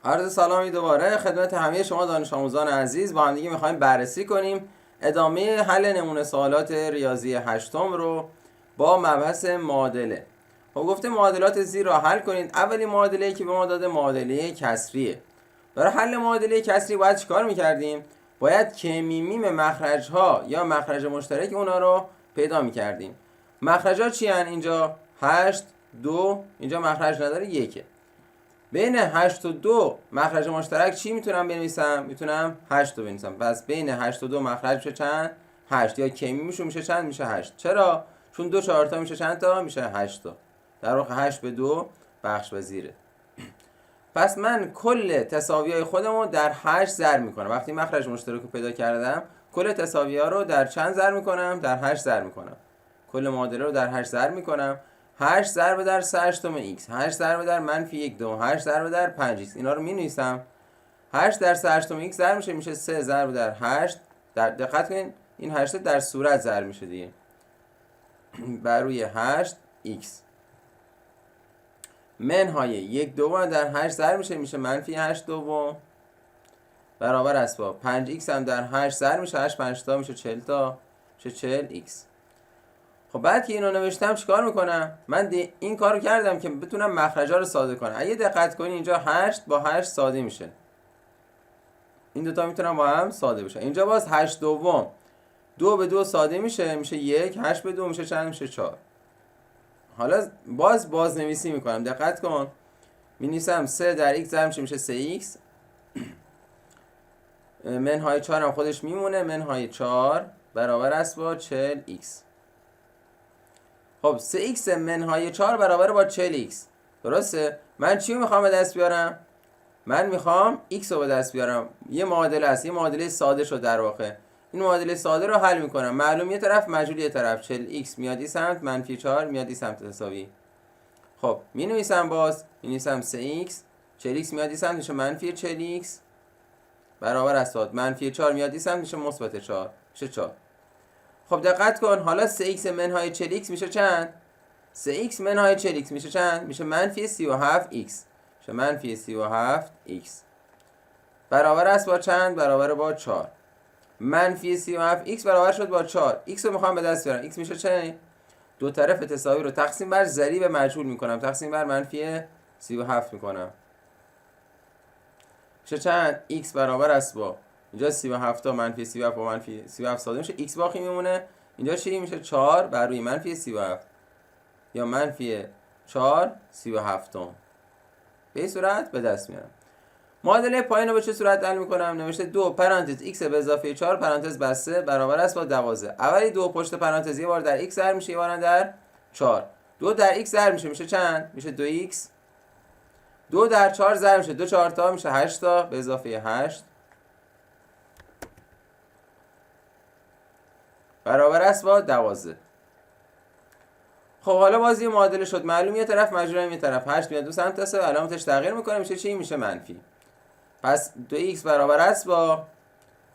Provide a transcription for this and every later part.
عرض سلامی دوباره خدمت همه شما دانش آموزان عزیز. با هم دیگه میخوایم بررسی کنیم ادامه حل نمونه سوالات ریاضی هشتم رو با مبحث معادله. خب گفته معادلات زیر را حل کنید. اولین معادله‌ای که به ما داده معادله کسریه. برای حل معادله کسری باید چیکار میکردیم؟ باید کمیمیم مخرج‌ها یا مخرج مشترک اونا رو پیدا میکردیم. مخرج‌ها چی هن؟ اینجا 8 2 اینجا مخرج نداره 1. بین 8 و 2 مخرج مشترک چی میتونم بنویسم؟ میتونم 8 رو بنویسم. پس بین 8 و 2 مخرج میشه چند؟ 8. یا کمی میشه چند؟ میشه 8. چرا؟ چون 2 4 تا میشه چند تا؟ میشه 8 تا. در واقع 8 به 2 بخش پذیره. پس من کل تساویای خودمو در 8 ضرب میکنم. وقتی مخرج مشترک رو پیدا کردم، کل تساوی‌ها رو در چند ضرب میکنم؟ در 8 ضرب میکنم. کل معادله رو در 8 ضرب میکنم. 8 ضرب در 3 هشتم x، 8 ضرب در منفی 1 2، 8 ضرب در 5 x. اینا رو می‌نویسم. 8 در 3 هشتم x ضرب میشه 3 ضرب در 8. دقت کنین این 8 در صورت ضرب میشه دیگه. بر روی 8 x منهای 1 دوم در 8 ضرب میشه منفی 8 دوم برابر است با 5x هم در 8 ضرب میشه 8 5 تا میشه 40 تا میشه 40x. خب بعد که اینو نوشتم چیکار میکنم؟ من این کارو کردم که بتونم مخرجا رو ساده کنم. اگه دقت کنی اینجا 8 با 8 ساده میشه. این دوتا میتونن با هم ساده بشن. اینجا باز 8 دوم 2 به 2 ساده میشه 1. 8 به 2 میشه چند؟ میشه 4. حالا بازنویسی میکنم. دقت کن. می‌نویسم 3 در x ضرب میشه 3x. منهای 4 هم خودش میمونه. منهای 4 برابر است با 40x. خب 3x منهای 4 برابر با 40x. درسته؟ من چی رو میخوام به دست بیارم؟ من میخوام x رو به دست بیارم. یه معادله است، یه معادله ساده شد در واقع. این معادله ساده رو حل میکنم. معلوم یه طرف مجهول یه طرف. 40x میاد این سمت، منفی 4 میاد این سمت تساوی. خب مینویسم باز، مینویسم 3x 40x میاد این سمت میشه منفی 40x برابر است منفی 4 میاد این سمت میشه مثبت 4 میشه 4. خب دقت کن. حالا 3x منهای 40x میشه چند؟ 3x منهای 40x میشه چند؟ میشه منفی 37x. میشه منفی 37x برابر است با چند؟ برابر با 4. منفی 37x برابر شد با 4. x رو میخوام به دست بیارم. x میشه چند؟ دو طرف تساوی رو تقسیم بر ضریب مجهول میکنم. تقسیم بر منفی 37 میکنم. میشه چند؟ x برابر است با اینجا 37 تا منفی 37 با منفی 37 ساده میشه. x باقی میمونه. اینجا چی میشه؟ 4 بر روی منفی 37 یا منفی 4 37 به این صورت به دست میارم. معادله پایین رو به چه صورت حل میکنم؟ نوشته 2 پرانتز x به اضافه 4 پرانتز بسته برابر است با 12. اولی 2 پشت پرانتز یه بار در x ضرب میشه یه بار در 4. 2 در x ضرب میشه چند؟ میشه 2x. 2 در 4 ضرب میشه 2 4 تا میشه 8 تا به اضافه 8 برابر است با 12. خب حالا باز یه معادله شد. معلوم یه طرف مجهول یه طرف. 8 میاد دو سمت است، علامتش تغییر میکنه میشه چی؟ میشه منفی. پس 2x برابر است با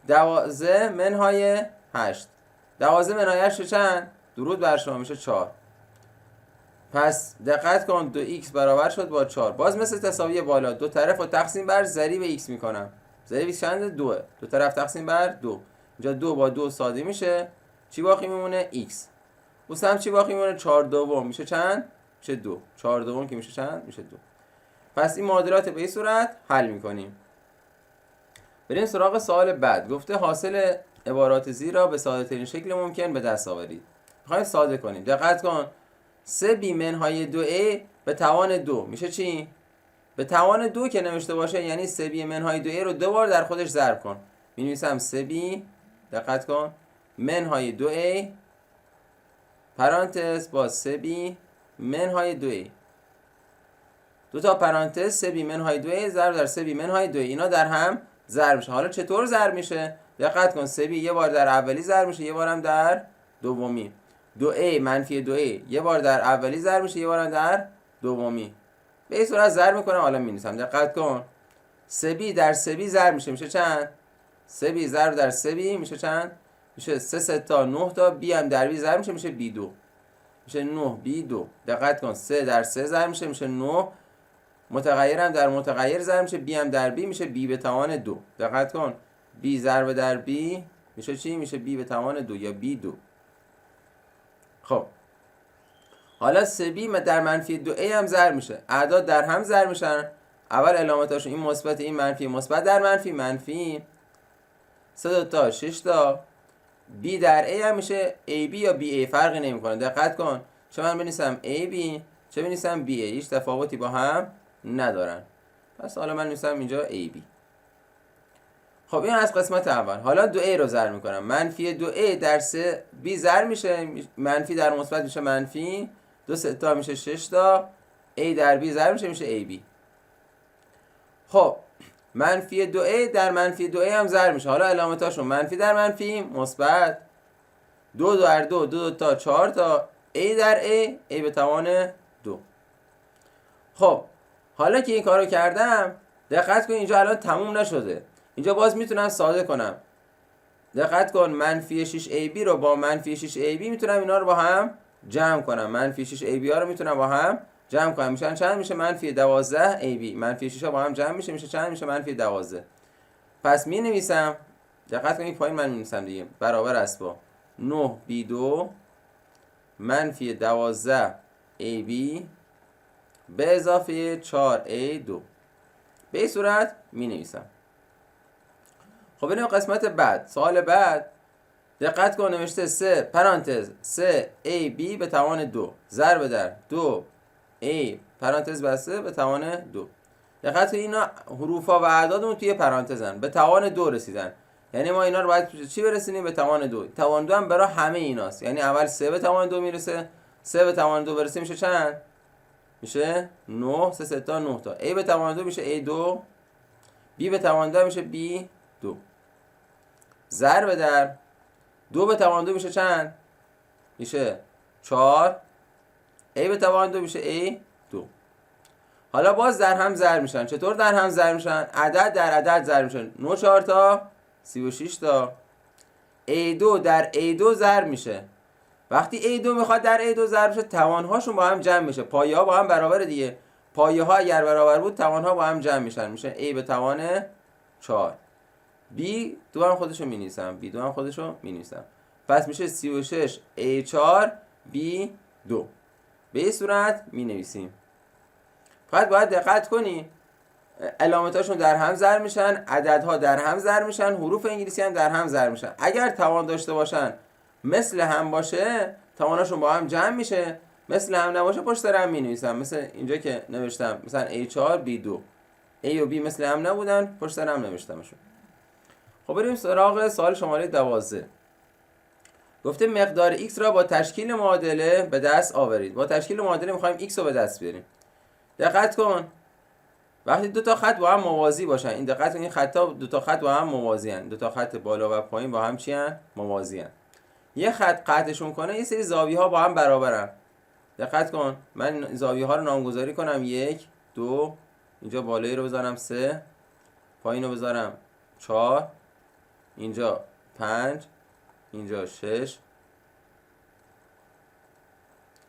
12 منهای 8. 12 منهای 8 چند؟ درود بر شما میشه 4. پس دقت کن 2x برابر شد با 4. باز مثل تساوی بالا دو طرف رو تقسیم بر ضریب x میکنم. ضریب x چنده؟ 2. دو طرف تقسیم بر 2. اینجا 2 با 2 ساده میشه. چی باقی میمونه؟ x. اون سمت چی باقی میمونه؟ 4 دوم میشه چند؟ میشه 2. 4 دوم که میشه چند؟ میشه 2. پس این معادلات به این صورت حل میکنیم. بریم سراغ سوال بعد. گفته حاصل عبارات زیر را به ساده ترین شکل ممکن به دست آورید. میخوایم ساده کنیم. دقت کن. 3b منهای 2a به توان 2 میشه چی؟ به توان 2 که نوشته باشه یعنی 3b منهای 2a رو دو بار در خودش ضرب کن. می‌نویسم 3b دقت کن منهای 2a پرانتز با 3b منهای 2a. دو تا پرانتز 3b منهای 2a ضرب در 3b منهای 2a. اینا در هم ضرب میشه. حالا چطور ضرب میشه؟ دقت کن 3b یه بار در اولی ضرب میشه یه بارم در دومی. 2a منفی 2a یه بار در اولی ضرب میشه یه بارم در دومی. به این صورت ضرب میکنم. حالا می‌نویسم. دقت کن 3b در 3b ضرب میشه چند؟ 3b ضرب در 3b میشه چند؟ میشه 3 3 تا 9 تا b هم در b ضرب میشه b2 میشه 9 b2. دقت کن 3 در 3 ضرب میشه 9 متغیرم در متغیر ضرب میشه، بی هم در بی میشه بی به توان 2. دقت کن، بی ضرب در بی میشه چی؟ میشه بی به توان 2 یا بی 2. خب حالا 3b در منفی 2a هم ضرب میشه. اعداد در هم ضرب میشن. اول علامتاشون این مثبت این منفی، مثبت در منفی، منفی 3 تا 6 تا. b در a هم میشه ab یا ba، فرقی نمیکنه. دقت کن، چه من بنویسم ab چه بنویسم ba، هیچ تفاوتی با هم ندارن. پس حالا من نویسم اینجا ab. خب این از قسمت اول. حالا 2a رو ضرب میکنم. منفی 2a در 3b ضرب میشه، منفی در مثبت میشه منفی 2 3 تا میشه 6 تا. a در b ضرب میشه میشه ab. خب منفی 2a در منفی 2a هم ضرب میشه. حالا علامتاشون منفی در منفی، مثبت 2 در 2 2 تا 4 تا a در a به توان 2. خب حالا که این کارو کردم دقت کن اینجا الان تموم نشده. اینجا باز میتونم ساده کنم. دقت کن، منفی 6ab رو با منفی 6ab میتونم اینا رو با هم جمع کنم. منفی 6ab ها رو میتونم با هم جمع کنم. میشن چند؟ میشه منفی 12ab. منفی 6 ها با هم جمع میشه چند؟ میشه منفی 12. پس می نویسم، دقت کنید پایین من می نویسم دیگه، برابر است با 9b2 منفی 12ab به اضافه 4a2. به این صورت می نویسم. خب بریم قسمت بعد. سوال بعد دقت کن، نوشته 3 پرانتز 3ab به توان 2 ضرب در 2a پرانتز بسته به توان 2. دقت کن اینا حروفا و اعدادمون توی پرانتزن، به توان 2 رسیدن. یعنی ما اینا رو باید چی برسونیم؟ به توان 2. توان 2 هم برای همه ایناست. یعنی اول 3 به توان 2 میرسه، 3 به توان 2 برسه میشه چند؟ میشه 9 3 تا 9 تا. a به توان 2 میشه a2، b به توان 2 میشه b2 ضرب در 2 به توان 2 میشه چند؟ میشه 4. a به توان 2 میشه a2. حالا باز در هم ضرب میشن. چطور در هم ضرب میشن؟ عدد در عدد ضرب میشن. 9 4 تا 36 تا. a2 در a2 ضرب میشه. وقتی a2 میخواد در a2 ضرب بشه توان هاشون با هم جمع میشه. پایه ها با هم برابر دیگه. پایه ها اگر برابر بود توان ها با هم جمع میشن. میشه a به توان 4. b2 هم خودشو مینویسم. b2 هم خودشو مینویسم. پس میشه 36 a4 b2. به این صورت مینویسیم. فقط باید دقت کنی علامتاشون در هم ضرب میشن، عددها در هم ضرب میشن، حروف انگلیسی هم در هم ضرب میشن. اگر توان داشته باشن مثل هم باشه تواناشون با هم جمع میشه، مثل هم نباشه پشت سر هم مینویسم. مثل اینجا که نوشتم مثلا a4 b2، a و b مثل هم نبودن پشت سر هم نوشتمشون. خب بریم سراغ سوال شماره 12. گفته مقدار x را با تشکیل معادله به دست آورید. با تشکیل معادله میخوایم x رو به دست بیاریم. دقت کن وقتی دو تا خط با هم موازی باشن، این دقت کن این خطا دو تا خط با هم موازی ان، دو تا خط بالا و پایین با هم چی ان؟ موازی ان. یه خط قطعشون کنه یه سری زاویه ها با هم برابرن. دقت کن من زاویه ها رو نامگذاری کنم 1 2، اینجا بالایی رو بذارم 3، پایین رو بذارم 4، اینجا 5، اینجا 6،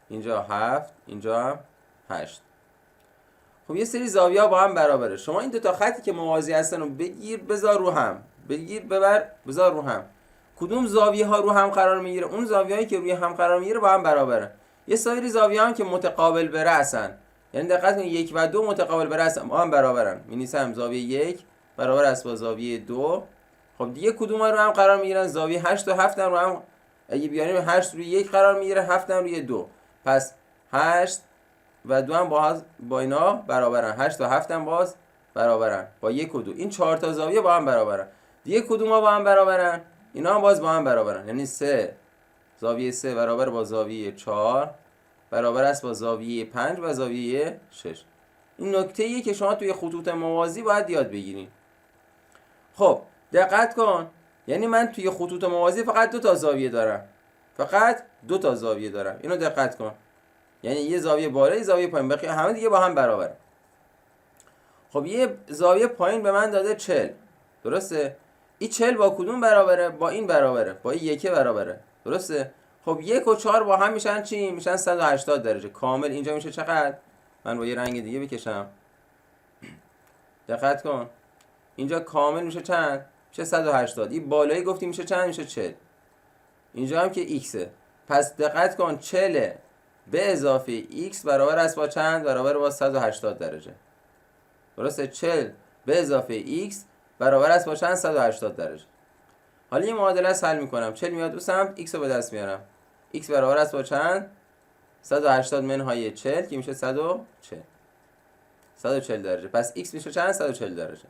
اینجا 7، اینجا هم 8. خب یه سری زاویه ها با هم برابره. شما این دو تا خطی که موازی هستن رو بگیر بذار رو هم، بگیر ببر بذار رو هم. کدوم زاویه ها رو هم قرار میگیره؟ اون زاویه‌ای که روی هم قرار میگیره با هم برابره. یه سری زاویه هم که متقابل به رأسن، یعنی دقت کنید 1 و 2 متقابل به رأسن، با هم برابرن. می‌نویسم زاویه 1 برابر است با زاویه 2. خب دیگه کدوم رو هم قرار میگیرن؟ زاویه 8 و 7 رو هم اگه بیاریم 8 روی 1 قرار میگیره، 7 هم روی 2. پس 8 و 2 هم با اینا برابرن. 8 و 7 هم باز برابرن با 1 و 2. این 4 تا زاویه با هم برابرن. دیگه کدوم ها با هم برابرن؟ اینا هم باز با هم برابرن. یعنی 3 زاویه 3 برابر با زاویه 4 برابر است با زاویه 5 و زاویه 6. این نکته‌ایه که شما توی خطوط موازی باید یاد بگیرید. خب دقت کن، یعنی من توی خطوط موازی فقط 2 تا زاویه دارم. فقط 2 تا زاویه دارم. اینو دقت کن. یعنی یه زاویه بالا یه زاویه پایین، بقیه همه دیگه با هم برابره. خب یه زاویه پایین به من داده 40. درسته؟ این 40 با کدوم برابره؟ با این برابره. با این یکه برابره. درسته؟ خب 1 و 4 با هم میشن چی؟ میشن 180 درجه. کامل اینجا میشه چقدر؟ من با یه رنگ دیگه بکشم. دقت کن اینجا کامل میشه چند؟ میشه 180. این بالایی گفتیم میشه چند؟ میشه 40. اینجا هم که ایکسه. پس دقت کن 40 به اضافه ایکس برابر است با چند؟ برابر با 180 درجه. درسته؟ 40 به اضافه ایکس برابر است با چند؟ 180 درجه. حالا این معادله است حل میکنم. 40 میاد دو سمت، ایکس رو به دست میارم. ایکس برابر است با چند؟ 180 منهای 40 که میشه 140 درجه. پس ایکس میشه چند؟ 140 درجه.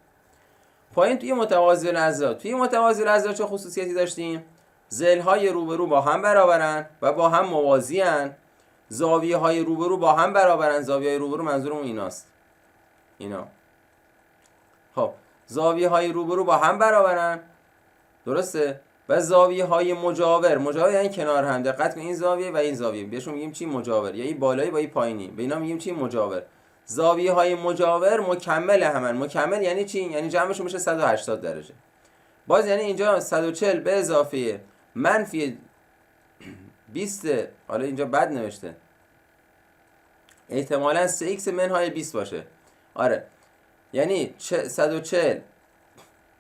پایین توی متوازی الاضلاع، توی متوازی الاضلاع چه خصوصیتی داشتیم؟ ضلع‌های روبرو با هم برابرن و با هم موازی‌ان. زاویه‌های روبرو با هم برابرن. زاویه‌های روبرو منظورمون ایناست. اینا. خب زاویه‌های روبرو با هم برابرن. درسته؟ و زاویه‌های مجاور یعنی کنار هم. دقت کن این زاویه و این زاویه بهشون میگیم چی؟ مجاور. یعنی بالایی با این پایینی. به اینا میگیم چی؟ مجاور. زاویه‌های مجاور مکمل همن. مکمل یعنی چی؟ یعنی جمعشون میشه 180 درجه. باز یعنی اینجا 140 به اضافه منفی 20. حالا اینجا بد نوشته. احتمالاً 3x منهای 20 باشه. آره. یعنی 140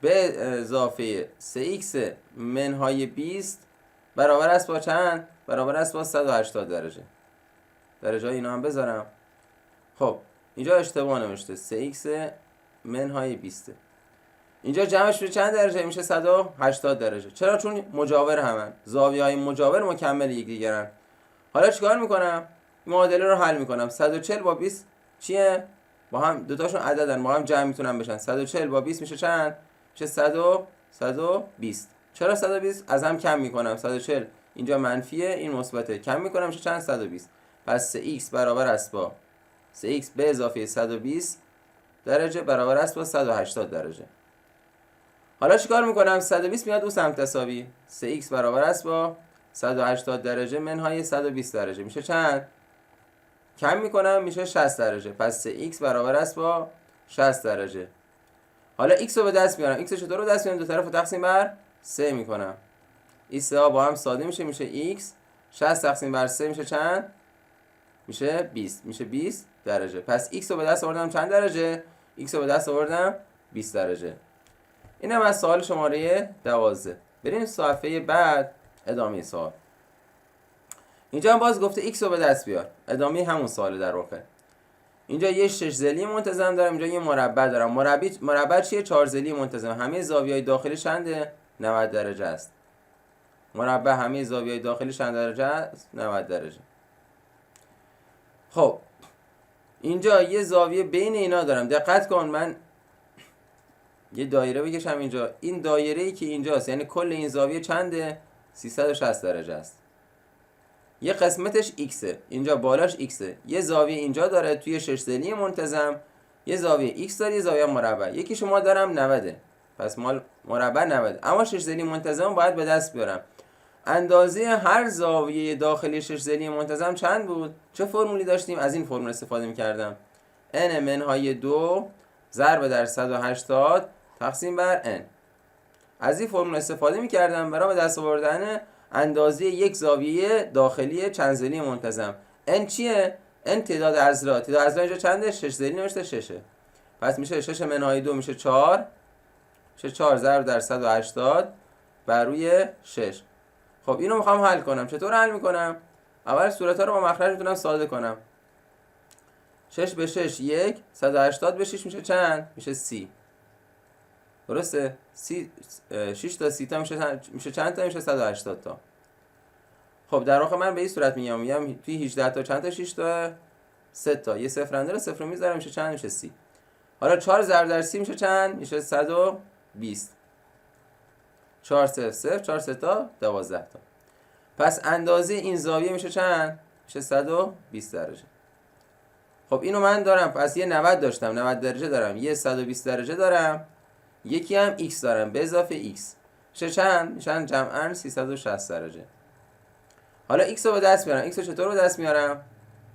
به اضافه 3x منهای 20 برابر است با چند؟ برابر است با 180 درجه. درجه های اینا هم بذارم. خب اینجا اشتباه نوشته. 3x منهای 20. اینجا جمعش میشه چند درجه؟ میشه 180 درجه. چرا؟ چون مجاور همن. زاویه های مجاور مکمل یکدیگرن. حالا چیکار میکنم؟ معادله رو حل میکنم. 140 با 20 چیه؟ با هم دوتاشون عددن، با هم جمع میتونن بشن. 140 با 20 میشه چند؟ میشه 120. چرا 120؟ از هم کم میکنم. 140 اینجا منفیه، این مثبته. کم میکنم میشه چند؟ 120. پس 3x برابر است با 3x به اضافه 120 درجه برابر است با 180 درجه. حالا چیکار میکنم؟ 120 میاد اون سمت تساوی. 3x برابر است با 180 درجه منهای 120 درجه میشه چند؟ کم میکنم میشه 60 درجه. پس 3x برابر است با 60 درجه. حالا x رو به دست میارم. x رو چطور به دست میارم؟ دو طرف رو تقسیم بر 3 میکنم. این 3 ها با هم ساده میشه x. 60 تقسیم بر 3 میشه چند؟ میشه 20. میشه 20 درجه. پس x رو به دست آوردم چند درجه؟ x رو به دست آوردم 20 درجه. اینم از سوال شماره 12. بریم صفحه بعد ادامه سوال. اینجا هم باز گفته x رو به دست بیار. ادامه همون سواله در واقع. اینجا یه 6 ضلعی منتظم دارم، اینجا یه مربع دارم. مربع چیه؟ 4 ضلعی منتظم. همه زاویه‌های داخلی چنده؟ 90 درجه است. مربع همه زاویه‌های داخلی چند درجه است؟ 90 درجه. خب اینجا یه زاویه بین اینا دارم. دقت کن من یه دایره بکشم اینجا. این دایره‌ای که اینجاست یعنی کل این زاویه چنده؟ 360 درجه است. یه قسمتش x، اینجا بالاش x. یه زاویه اینجا داره توی 6 ضلعی منتظم. یه زاویه x داره، یه زاویه مربع. یکی شما دارم 90. پس مال مربع 90. اما 6 ضلعی منتظم باید به دست بیارم. اندازه هر زاویه داخلی 6 ضلعی منتظم چند بود؟ چه فرمولی داشتیم؟ از این فرمول استفاده می‌کردم. n منهای 2 ضرب در 180 تقسیم بر n. از این فرمول استفاده می‌کردم برای به دست آوردن اندازه یک زاویه داخلی چند ضلعی منتظم. n چیه؟ n تعداد اضلاع. تعداد اضلاع اینجا چنده؟ 6 ضلعی نوشته 6. پس میشه 6 منهای 2 میشه 4. میشه 4 ضرب در 180 بر روی 6. خب اینو میخوام حل کنم. چطور حل میکنم؟ اول صورت‌ها رو با مخرج میتونم ساده کنم. 6 به 6 1. 180 به 6 میشه چند؟ میشه 30. درسته؟ 6 تا 30 تا میشه چند تا؟ میشه 180 تا. خب در واقع من به این صورت میگم توی 18 تا چند تا 6 تا 3 تا. یه صفر انداره، صفر میذارم میشه چند؟ میشه 30. حالا 4 ضرب در 30 میشه چند؟ میشه 120. 4 0 0 4 3 تا 12 تا. پس اندازه این زاویه میشه چند؟ میشه 120 درجه. خب اینو من دارم. پس یه 90 داشتم، 90 درجه دارم، یه 120 درجه دارم، یکی هم x دارم به اضافه x. میشه چند؟ میشن جمعاً 360 درجه. حالا x رو به دست میارم. x رو چطور به دست میارم؟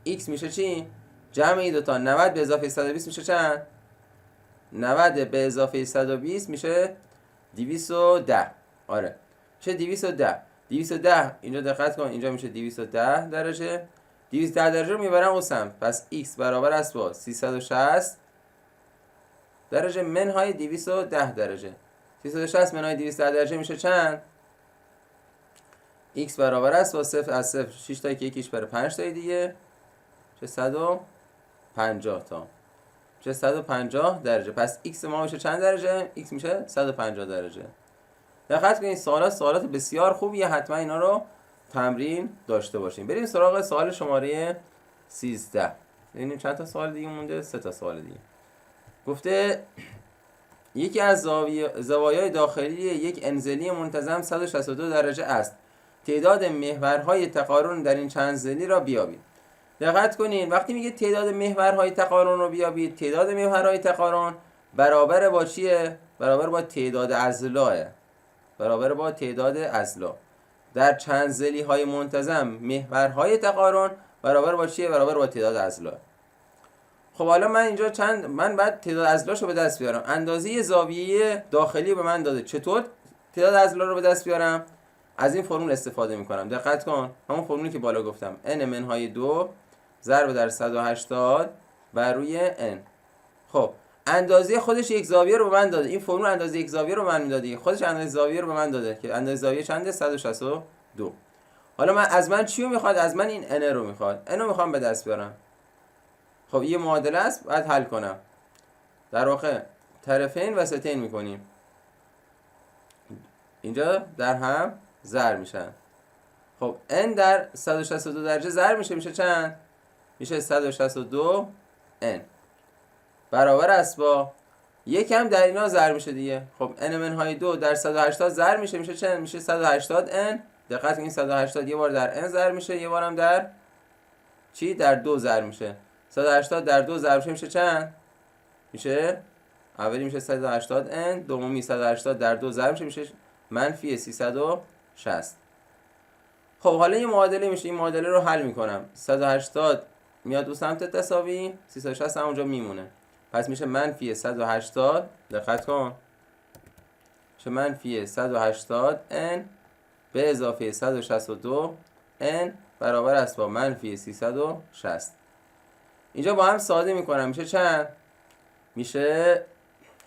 x میشه چی؟ جمع این دوتا. 90 به اضافه 120 میشه چند؟ 90 به اضافه 120 میشه 210. آره میشه 210. 210 اینجا دقت کن، اینجا میشه 210 درجه. 210 درجه رو میبرم اون سمت. پس x برابر است با 360 درجه منهای 210 درجه. 360 منهای 210 درجه میشه چند؟ x برابر است با صفر از صفر 6 تا که یکیش بره 5 تای دیگه چه 150 تا چه 150 درجه. پس x ما میشه چند درجه؟ x میشه 150 درجه. دقت کنید سوالات بسیار خوبیه، حتما اینا رو تمرین داشته باشیم. بریم سراغ سوال شماره 13. ببینیم چند تا سوال دیگه مونده. 3 تا سوال دیگه. گفته یکی از زوایای داخلی یک انزلی منتظم 162 درجه است. تعداد محورهای تقارن در این چند انزلی را بیابید. دقت کنین وقتی میگه تعداد محورهای تقارن رو بیابید، تعداد محورهای تقارن برابر با چیه؟ برابر با تعداد اضلاعه. برابر با تعداد اضلاع. در چند زلی های منتظم محورهای تقارن برابر با چیه؟ برابر با تعداد اضلاع. خب حالا من اینجا من بعد تعداد اضلاعشو به دست بیارم. اندازه زاویه داخلی به من داده. چطور تعداد اضلاع رو به دست بیارم؟ از این فرمول استفاده میکنم. دقت کن همون فرمولی که بالا گفتم n منهای 2 ضرب در 180 بر روی n. خب اندازه خودش یک زاویه رو به من داده. این فرمول اندازه یک زاویه رو به من میداده. خودش اندازه زاویه رو به من داده که اندازه زاویه چنده؟ 162. حالا از من چی رو میخواد؟ از من این n رو میخواد. n رو میخوام به دست بیارم. خب یه معادله است باید حل کنم. در واقع طرفین وسطین میکنیم. اینجا در هم ضرب میشن. خب n در 162 درجه ضرب میشه چند؟ میشه 162 n برابر است با یکم در اینا ضرب میشه دیگه. خب n منهای 2 در 180 ضرب میشه چند؟ میشه 180 n. دقت کنید 180 یه بار در n ضرب میشه، یه بارم در چی؟ در 2 ضرب میشه. 180 در 2 ضرب میشه چند؟ میشه اولی میشه 180 n، دومی 180 در 2 ضرب میشه منفی 360. خب حالا یه معادله میشه. این معادله رو حل میکنم. 180 میاد دو سمت تساوی، 360 هم اونجا میمونه. پس میشه منفی 180. دقت کن میشه منفی 180 n به اضافه 162 n برابر است با منفی 360. اینجا با هم ساده میکنم میشه چند؟ میشه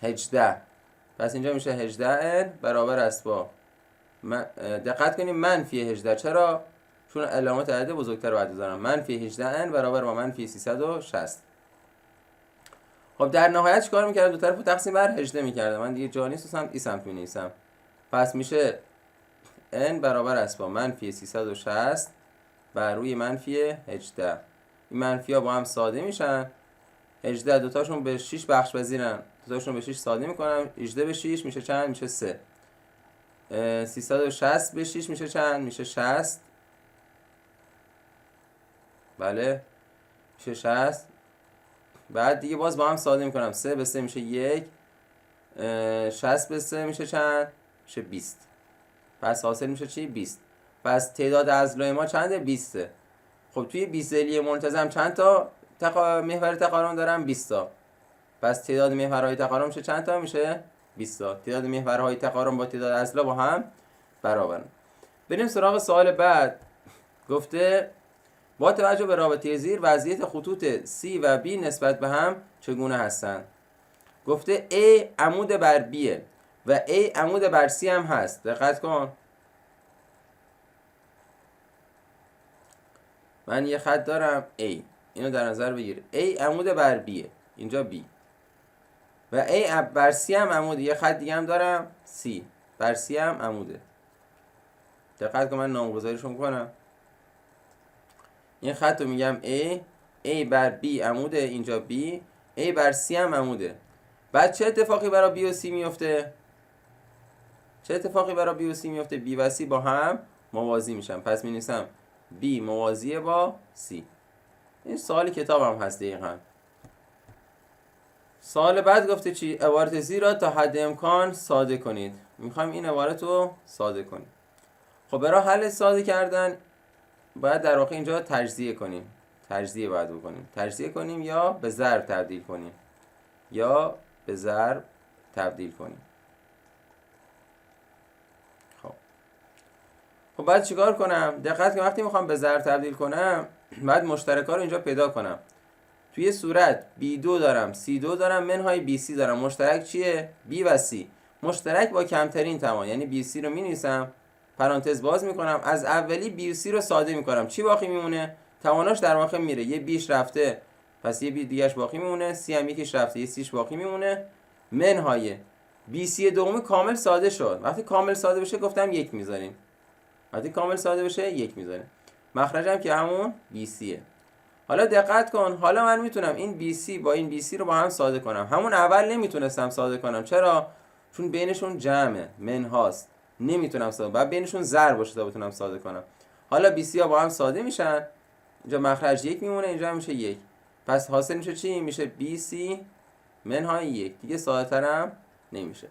18. پس اینجا میشه 18 n برابر است با دقت کنیم منفی 18. چرا؟ چون علامت عدد بزرگتر رو باید بذارم. منفی 18 n برابر با منفی 360. خب در نهایت چیکار میکردم؟ دو طرف رو تقسیم بر 18 میکردم. من دیگه جا نیست این سمت می‌نویسم. پس میشه n برابر است با منفی 360 بر روی منفی 18. این منفی ها با هم ساده میشن. 18 دوتاشون به 6 بخش پذیرن. دوتاشون به 6 ساده میکنم. 18 به 6 میشه چند؟ میشه 3. 360 به 6 میشه چند؟ میشه 60. بله میشه 60. بعد دیگه باز با هم ساده میکنم. 3 به 3 میشه 1. 60 به 3 میشه چند؟ میشه 20. پس حاصل میشه چی؟ 20. پس تعداد اضلاع ما چنده؟ 20. خب توی 20 زلی منتظم چند تا محور تقارن دارم؟ 20 تا. پس تعداد محورهای تقارن میشه چند تا؟ میشه 20 تا. تعداد محورهای تقارن با تعداد اضلاع با هم برابرن. بریم سراغ سوال بعد. گفته با توجه به رابطه زیر وضعیت خطوط C و B نسبت به هم چگونه هستند؟ گفته A عمود بر B و A عمود بر C هم هست. دقت کن من یه خط دارم A، اینو در نظر بگیر. A عمود بر B، اینجا B، و A بر C هم عموده. یه خط دیگه هم دارم C بر C هم عموده. دقت کن من نامگذاریشو میکنم. این خط رو میگم A بر B عموده، اینجا B، A بر C هم عموده. بعد چه اتفاقی برای B و C میفته؟ چه اتفاقی برای B و C میفته؟ B و C با هم موازی میشن. پس می‌نویسم B موازی با C. این سوال کتابم هست دقیقاً. سوال بعد گفته چی؟ عبارت زیر را تا حد امکان ساده کنید. میخوایم این عبارت رو ساده کنیم. خب برای حل ساده کردن باید در واقع اینجا تجزیه کنیم. تجزیه باید بکنیم. تجزیه کنیم یا به ضرب تبدیل کنیم. خب بعد چیکار کنم؟ دقت که وقتی میخوام به ضرب تبدیل کنم بعد مشترکا رو اینجا پیدا کنم. توی صورت B2 دارم C2 دارم منهای BC دارم. مشترک چیه؟ B و C. مشترک با کمترین توان، یعنی BC رو می‌نویسم پرانتز باز میکنم، از اولی BC رو ساده میکنم. چی باقی میمونه؟ تواناش در واقع میره، یه بیش رفته پس یه بی دیگهش باقی میمونه، سی هم یکیش رفته یه سیش باقی میمونه، منهای BC دومی کامل ساده شد. وقتی کامل ساده بشه گفتم یک میذاریم، وقتی کامل ساده بشه یک میذاریم. مخرجم که همون BCه. حالا دقت کن، حالا من میتونم این BC با این BC رو با هم ساده کنم. همون اول نمیتونستم ساده کنم. چرا؟ چون بینشون جمعه، منهاست، نمیتونم ساده، بعد بینشون ضرب باشه تا بتونم ساده کنم. حالا BC ها با هم ساده میشن، اینجا مخرج یک میمونه، اینجا میشه یک. پس حاصل میشه چی؟ میشه BC منهای یک. دیگه ساده ترم نمیشه.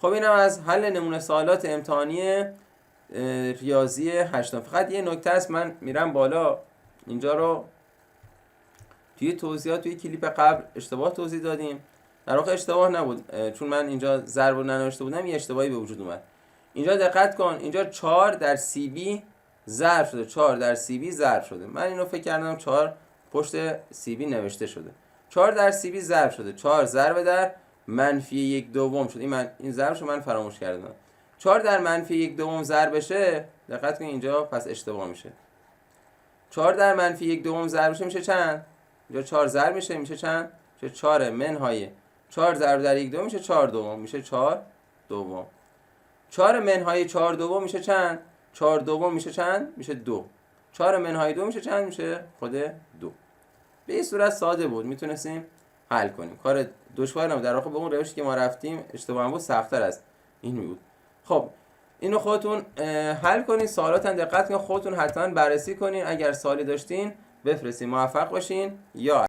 خب اینم از حل نمونه سوالات امتحانی ریاضی هشتم. فقط یه نکته است، من میرم بالا، اینجا رو توی توضیحات توی کلیپ قبل اشتباه توضیح دادیم. در واقع اشتباه نبود، چون من اینجا ضرب رو ننوشته بودم یه اشتباهی به وجود اومد. اینجا دقت کن، اینجا 4 در CB ضرب شده، 4 در CB ضرب شده. من اینو فکر کردم 4 پشت CB نوشته شده. 4 در CB ضرب شده، 4 ضرب در منفی یک دوم شد. این ضربش رو من فراموش کردم. 4 در منفی یک دوم ضرب بشه، دقت کن اینجا پس اشتباه میشه. 4 در منفی یک دوم ضرب بشه میشه چند؟ اینجا 4 ضرب میشه، میشه چند؟ میشه 4 منهای 4 ضرب در یک دوم میشه 4 دوم، میشه 4 دوم. 4 منهای 4 دوم میشه چند؟ 4 دوم میشه چند؟ میشه 2. 4 منهای 2 میشه چند؟ میشه خود 2. به این صورت ساده بود، میتونستیم حل کنیم. کار دشوار نبود، در واقع به اون روشی که ما رفتیم اشتباه بود، سخت‌تر از این بود. خب اینو خودتون حل کنین. سوالات هم دقت کنین، خودتون حتما بررسی کنین. اگر سوالی داشتین بفرستین. موفق باشین. یا